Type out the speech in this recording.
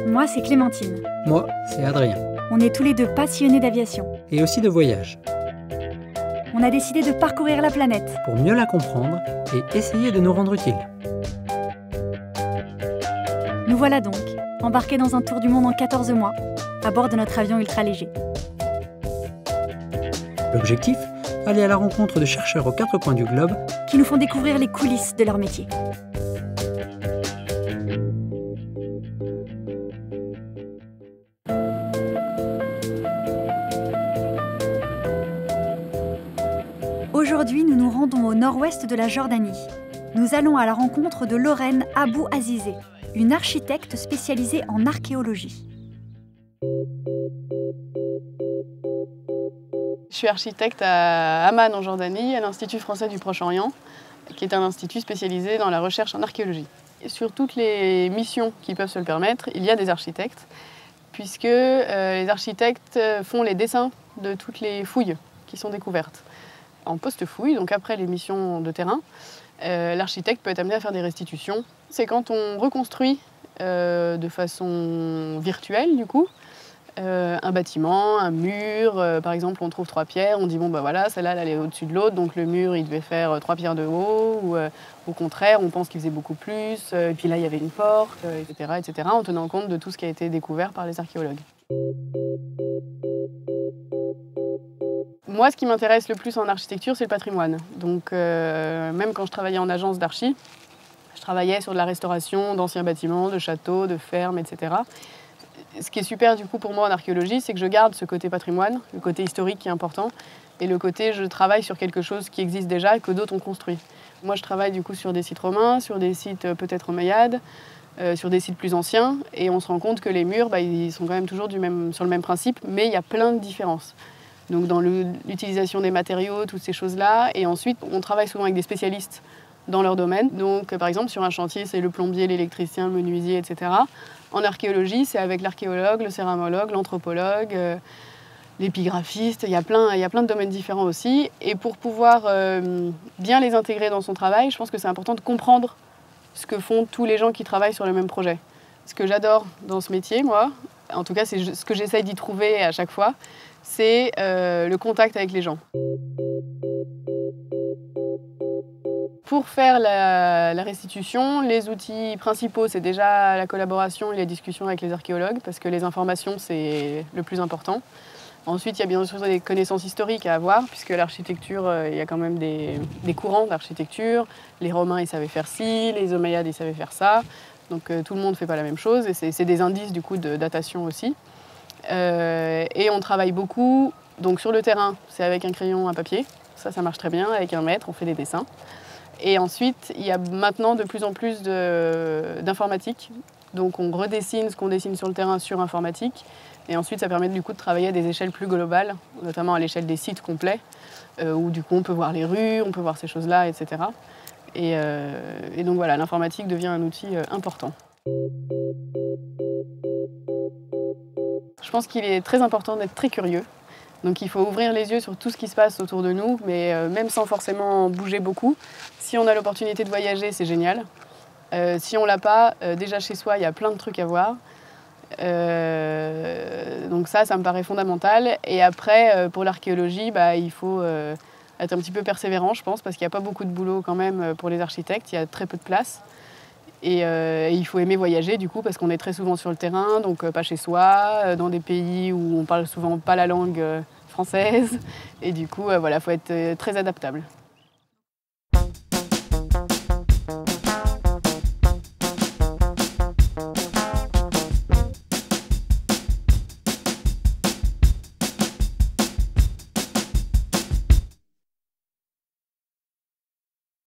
Moi, c'est Clémentine. Moi, c'est Adrien. On est tous les deux passionnés d'aviation. Et aussi de voyage, On a décidé de parcourir la planète. pour mieux la comprendre et essayer de nous rendre utiles. Nous voilà donc, embarqués dans un tour du monde en 14 mois, à bord de notre avion ultra léger. L'objectif, aller à la rencontre de chercheurs aux quatre coins du globe Qui nous font découvrir les coulisses de leur métier. Aujourd'hui, nous nous rendons au nord-ouest de la Jordanie. Nous allons à la rencontre de Lorraine Abou Azizeh, une architecte spécialisée en archéologie. Je suis architecte à Amman en Jordanie, à l'Institut français du Proche-Orient, qui est un institut spécialisé dans la recherche en archéologie. Et sur toutes les missions qui peuvent se le permettre, il y a des architectes, puisque les architectes font les dessins de toutes les fouilles qui sont découvertes. En post-fouille, donc après les missions de terrain, l'architecte peut être amené à faire des restitutions. C'est quand on reconstruit de façon virtuelle, du coup, un bâtiment, un mur, par exemple on trouve 3 pierres, on dit bon bah voilà, celle-là elle est au-dessus de l'autre, donc le mur il devait faire 3 pierres de haut, ou au contraire on pense qu'il faisait beaucoup plus, et puis là il y avait une porte, etc., en tenant compte de tout ce qui a été découvert par les archéologues. Moi ce qui m'intéresse le plus en architecture c'est le patrimoine, donc même quand je travaillais en agence d'archi, je travaillais sur de la restauration d'anciens bâtiments, de châteaux, de fermes, etc. Ce qui est super du coup pour moi en archéologie, c'est que je garde ce côté patrimoine, le côté historique qui est important, et le côté je travaille sur quelque chose qui existe déjà et que d'autres ont construit. Moi je travaille du coup sur des sites romains, sur des sites peut-être omeyyades, sur des sites plus anciens, et on se rend compte que les murs, ils sont quand même toujours sur le même principe, mais il y a plein de différences. Donc dans l'utilisation des matériaux, toutes ces choses-là, et ensuite on travaille souvent avec des spécialistes dans leur domaine. Donc par exemple sur un chantier, c'est le plombier, l'électricien, le menuisier, etc. En archéologie, c'est avec l'archéologue, le céramologue, l'anthropologue, l'épigraphiste. Il y a plein de domaines différents aussi. Et pour pouvoir bien les intégrer dans son travail, je pense que c'est important de comprendre ce que font tous les gens qui travaillent sur le même projet. Ce que j'adore dans ce métier, moi, en tout cas c'est ce que j'essaye d'y trouver à chaque fois, c'est le contact avec les gens. Pour faire la restitution, les outils principaux, c'est déjà la collaboration et les discussions avec les archéologues, parce que les informations, c'est le plus important. Ensuite, il y a bien sûr des connaissances historiques à avoir, puisque l'architecture, il y a quand même des courants d'architecture. Les Romains, ils savaient faire ci, les Omeyyades, ils savaient faire ça. Donc tout le monde ne fait pas la même chose, et c'est des indices du coup de datation aussi. Et on travaille beaucoup, donc sur le terrain, c'est avec un crayon à papier. Ça marche très bien, avec un mètre, on fait des dessins. Et ensuite, il y a maintenant de plus en plus d'informatique. Donc on redessine ce qu'on dessine sur le terrain sur informatique. Et ensuite, ça permet du coup de travailler à des échelles plus globales, notamment à l'échelle des sites complets, où du coup on peut voir les rues, on peut voir ces choses-là, etc. Et donc voilà, l'informatique devient un outil important. Je pense qu'il est très important d'être très curieux. Donc il faut ouvrir les yeux sur tout ce qui se passe autour de nous, mais même sans forcément bouger beaucoup. Si on a l'opportunité de voyager, c'est génial. Si on ne l'a pas, déjà chez soi, il y a plein de trucs à voir. Donc ça me paraît fondamental. Et après, pour l'archéologie, il faut être un petit peu persévérant, je pense, parce qu'il n'y a pas beaucoup de boulot quand même pour les architectes, il y a très peu de place. Et il faut aimer voyager du coup parce qu'on est très souvent sur le terrain, donc pas chez soi, dans des pays où on parle souvent pas la langue française. Et du coup, il faut être très adaptable.